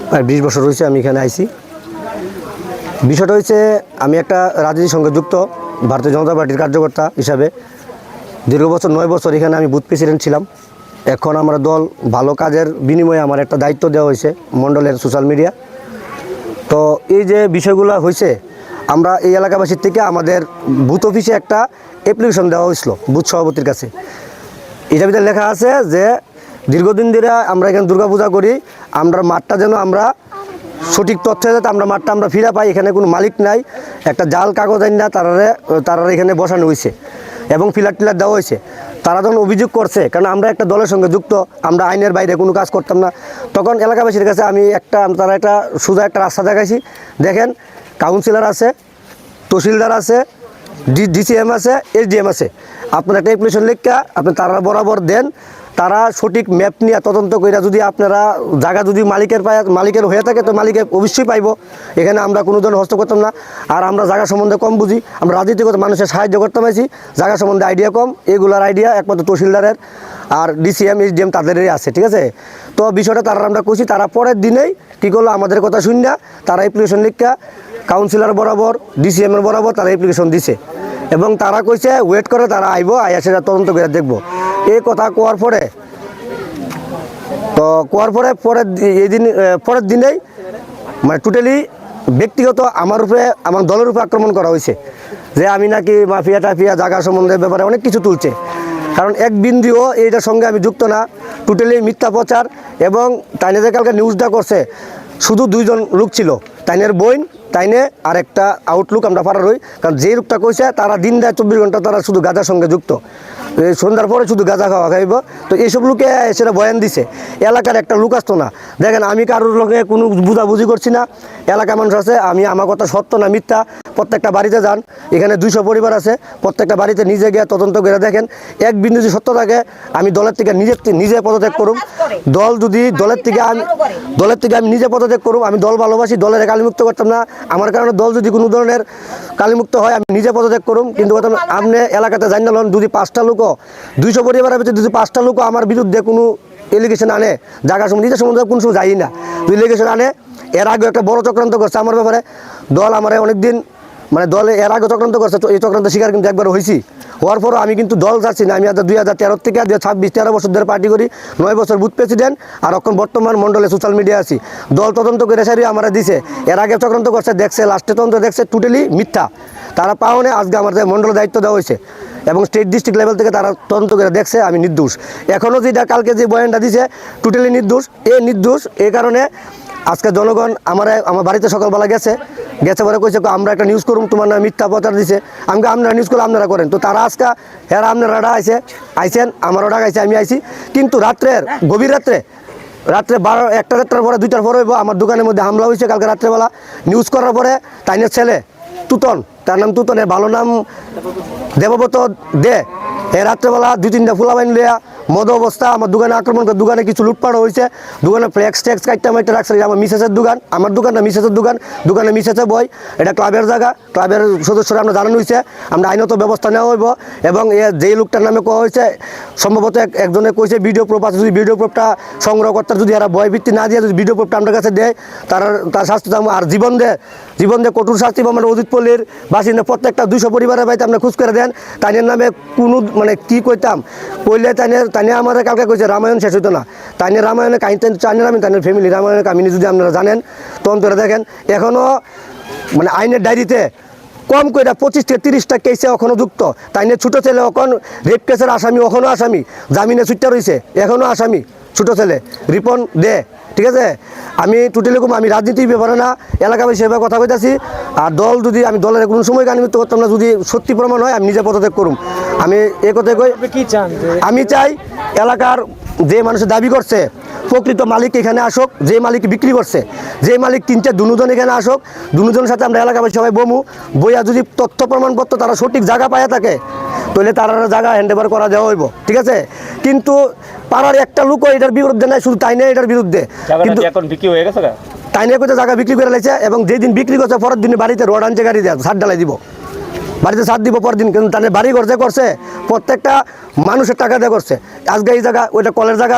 প্রায় 20 বছর হয়েছে আমি এখানে আইছি। বিষয়টা হচ্ছে আমি একটা রাজনীতির সঙ্গে যুক্ত, ভারতীয় জনতা পার্টির কার্যকর্তা হিসাবে দীর্ঘ বছর 9 বছর এখানে আমি বুথ প্রেসিডেন্ট ছিলাম। এখন আমরা দল ভালো কাজের বিনিময়ে আমার একটা দায়িত্ব দেওয়া হয়েছে মণ্ডলের সোশ্যাল মিডিয়া। তো এই যে বিষয়গুলো হয়েছে, আমরা এই এলাকাবাসীর থেকে আমাদের বুথ অফিসে একটা অ্যাপ্লিকেশন দেওয়া হয়েছিল বুথ সভাপতির কাছে। এটার ভিতরে লেখা আছে যে দীর্ঘদিন ধরে আমরা এখানে দুর্গাপূজা করি, আমরা মাঠটা যেন আমরা সঠিক তথ্য যাতে আমরা মাঠটা আমরা ফিরে পাই, এখানে কোনো মালিক নাই, একটা জাল কাগজ আইন না তারা এখানে বসানো হয়েছে এবং ফিলার টিলার দেওয়া হয়েছে। তারা যখন অভিযোগ করছে, কারণ আমরা একটা দলের সঙ্গে যুক্ত, আমরা আইনের বাইরে কোনো কাজ করতাম না, তখন এলাকাবাসীর কাছে আমি তারা একটা সোজা একটা রাস্তা দেখাইছি। দেখেন, কাউন্সিলর আছে, তহসিলদার আছে, ডিসিএম আছে, এসডিএম আছে, আপনার একটা অ্যাপ্লিকেশন লিখা আপনি তারা বরাবর দেন। তারা সঠিক ম্যাপ নিয়ে তদন্ত করে যদি আপনারা জায়গা যদি মালিকের হয়ে থাকে তো মালিকের অবশ্যই পাইব। এখানে আমরা কোনো ধরনের হস্ত করতাম না। আর আমরা জায়গা সম্বন্ধে কম বুঝি, আমরা রাজনীতিগত মানুষের সাহায্য করতে পারছি, জায়গা সম্বন্ধে আইডিয়া কম। এগুলার আইডিয়া একমাত্র তহসিলদারের আর ডিসিএম এসডিএম তাদেরই আছে, ঠিক আছে। তো বিষয়টা তারা আমরা করছি, তারা পরের দিনেই কী করলো, আমাদের কথা শুন না, তারা অ্যাপ্লিকেশন লিখা কাউন্সিলর বরাবর ডিসিএমের বরাবর তারা অ্যাপ্লিকেশন দিছে এবং তারা কইছে ওয়েট করে, তারা আইব, আইয়া সেটা তদন্ত করে দেখবো। এই কথা কোয়ার পরে পরের দিনেই মানে টোটালি ব্যক্তিগত আমার উপরে, আমার দলের উপরে আক্রমণ করা হয়েছে যে আমি নাকি মাফিয়া টাফিয়া জায়গা সম্বন্ধে ব্যাপারে অনেক কিছু তুলছে। কারণ এক বিন্দুও এইটার সঙ্গে আমি যুক্ত না, টোটালি মিথ্যা প্রচার। এবং তাইনে যে কালকে নিউজটা করছে, শুধু 2 জন লোক ছিল, তাইনের বইন, তাইনে আর একটা আউটলুক আমরা পারার হই। কারণ যে লোকটা কইছে তারা দিন দেয় 24 ঘন্টা তারা শুধু গাঁজার সঙ্গে যুক্ত, সন্ধ্যার পরে শুধু গাঁজা খাইব। তো এইসব লোকে সেটা বয়ান দিছে, এলাকার একটা লোক আসতো না। দেখেন, আমি কারোর লোকে কোনো বুঝাবুঝি করছি না, এলাকার মানুষ আছে, আমি আমার কথা সত্য না মিথ্যা, প্রত্যেকটা বাড়িতে যান, এখানে 200 পরিবার আছে, প্রত্যেকটা বাড়িতে নিজে গিয়ে তদন্ত করে দেখেন। এক বিন্দু যদি সত্য থাকে, আমি দলের থেকে নিজে পদত্যাগ করুম। দলের থেকে আমি নিজে পদত্যাগ করুম। আমি দল ভালোবাসি, দলের কালিমুক্ত করতাম না। আমার কারণে দল যদি কোনো ধরনের কালিমুক্ত হয়, আমি নিজে পদত্যাগ করুম। কিন্তু আপনি এলাকাতে জানিয়ে লন, যদি 5টা লোক 200 পরিবারের ভিতরে যদি 5টা লোক আমার বিরুদ্ধে কোনো এলিগেশন আনে, জায়গা সম্বন্ধে নিজের সম্বন্ধে কোনো সময় যাই না, এলিগেশন আনে। এর আগে একটা বড় চক্রান্ত করছে আমার ব্যাপারে, দল আমার অনেকদিন মানে দলে এর আগে চক্রান্ত করছে, এই চক্রান্ত শিকার কিন্তু একবার হয়েছি। হওয়ার পরও আমি কিন্তু দল যাচ্ছি না। আমি 2013 থেকে 2026-13 বছর ধরে পার্টি করি, 9 বছর বুথ প্রেসিডেন্ট, আর এখন বর্তমান মণ্ডলে সোশ্যাল মিডিয়া আছি। দল তদন্ত করে সারি আমরা দিছে, এর আগে চক্রান্ত করছে, দেখছে, লাস্টে তদন্ত দেখছে টোটালি মিথ্যা। তারা পাওনে আজকে আমাদের মণ্ডলের দায়িত্ব দেওয়া হয়েছে এবং স্টেট ডিস্ট্রিক্ট লেভেল থেকে তারা তদন্ত করে দেখছে আমি নির্দোষ। এখনও যেটা কালকে যে বয়ানটা দিছে টোটালি নির্দোষ। এই কারণে আজকে জনগণ আমার বাড়িতে সকালবেলা গেছে পরে কইছে আমরা একটা নিউজ করুন, তোমার নামে মিথ্যা প্রচার দিছে। আমাকে আপনারা নিউজ করলে আপনারা করেন। তো তারা আজকে হেরা আপনারা আইসেন, আমারও ডাকাইছে, আমি আইছি। কিন্তু গভীর রাত্রে 1টা পরে 2টার পরে আমার দোকানের মধ্যে হামলা হয়েছে কালকে রাত্রেবেলা। নিউজ করার পরে তাইনের ছেলে তুতন, তার নাম তুতন, ভালো নাম দেবব্রত দে, রাত্রেবেলা 2-3টা ফুলাবাইন লিয়া মদ অবস্থা আমার দোকানে আক্রমণ করে, দোকানে কিছু লুটপাট হয়েছে, দোকানে ফ্লেক্স ট্যাক্স কাটতে মাইতে রাখছে। আমার মিসেসের দোকান, আমার দোকানটা মিসেসের দোকানে মিসেসে বই, এটা ক্লাবের জায়গা, ক্লাবের সদস্যরা আমরা জানানো হয়েছে, আমরা আইনত ব্যবস্থা নেওয়া হইব। এবং যেই লোকটার নামে কোয়া হয়েছে, সম্ভবত একজনে কইছে ভিডিও প্রুফ আছে, যদি ভিডিও প্রুফটা সংগ্রহ করতে যদি এরা ভয় ভিত্তি না দিয়ে যদি ভিডিও প্রুফটা আমার কাছে দেয়, তার শাস্তি আর জীবন দে কঠোর শাস্তি। আমার অজিত পল্লীর বাসিন্দা প্রত্যেকটা 200 পরিবারের বাড়িতে আপনি খোঁজ করে দেন। তাইনের নামে কোনো মানে কী কইতাম কইলে তাইনে আমার কালকে কইছে রামায়ণ শেষ হইতো না। তাইনের রামায়ণের কাহিনী জানেন, আমি তাইনের ফ্যামিলি রামায়ণের কাহিনী যদি আপনারা জানেন তখন করে দেখেন। এখনও মানে আইনের ডায়েরিতে কম করে 25 থেকে 30টা কেসে এখনও যুক্ত। তাইনে ছোটো ছেলে এখন রেপ কেসের আসামি, এখনও আসামি, জামিনে ছুটতে রয়েছে, এখনও আসামি ছোটো ছেলে রিপন দে, ঠিক আছে। আমি টোটালি আমি রাজনীতির ব্যাপারে না, এলাকাবাসী সেভাবে কথা কইতাছি। আর দল যদি আমি দলের কোনো সময় কানিমিত্ত করতাম না, যদি সত্যি প্রমাণ হয় আমি নিজে পদত্যাগ করুম। আমি এই কথাই কই, আমি চাই এলাকার যে মানুষের দাবি করছে প্রকৃত মালিক এখানে আসুক, যে মালিক বিক্রি করছে, যে মালিক কিনছে, দুজন এখানে আসুক, দুজনের সাথে আমরা এলাকাবাসী সবাই বইয়া যদি তথ্য প্রমাণপত্র তারা সঠিক জায়গা পায় থাকে, তাহলে তারা জায়গা হ্যান্ডওভার করা দেওয়া হইব, ঠিক আছে। কিন্তু পাড়ার একটা লোকও এটার বিরুদ্ধে নাই, শুধু তাই নেই এটার বিরুদ্ধে। কিন্তু এখন বিক্রি হয়ে গেছে, তাই নিয়ে কোথাও জায়গা বিক্রি করে লাগছে। এবং যেদিন বিক্রি করছে পরের দিনে বাড়িতে রড আনছে, গাড়ি দেয় ছাদ ঢালাই দিব, বাড়িতে ছাদ দিব পরের দিন। কিন্তু তাদের বাড়ি ঘর যে করছে প্রত্যেকটা মানুষের টাকা দিয়ে করছে। আজকে এই জায়গা, ওইটা কলের জায়গা,